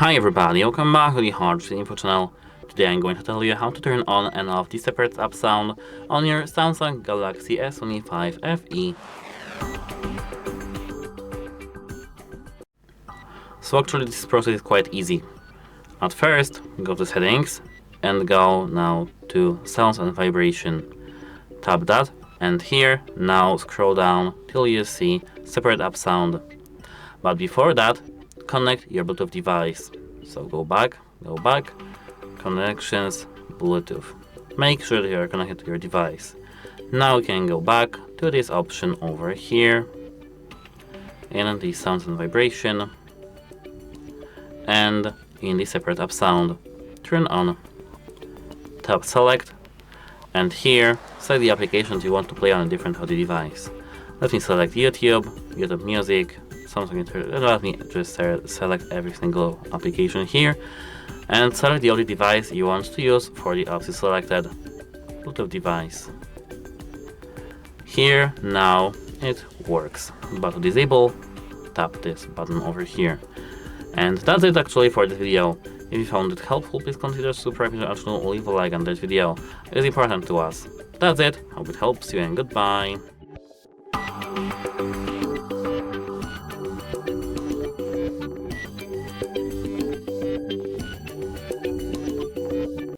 Hi everybody, welcome back to the HardReset.Info channel. Today I'm going to tell you how to turn on and off the separate app sound on your SAMSUNG Galaxy S25 FE. So actually this process is quite easy. At first, go to settings and go now to sounds and vibration. Tap that and here now scroll down till you see separate app sound. But before that, connect your Bluetooth device. So go back, connections, Bluetooth. Make sure that you are connected to your device. Now you can go back to this option over here in the sounds and vibration, and in the separate app sound, turn on, tap select, and here select the applications you want to play on a different audio device. Let me select YouTube Music, let me just select every single application here and select the audio device you want to use for the apps you selected. Bluetooth device. Here now it works, but to disable, tap this button over here. And that's it actually for this video. If you found it helpful, please consider subscribing to our channel or leave a like on this video. It is important to us. That's it, hope it helps you and goodbye.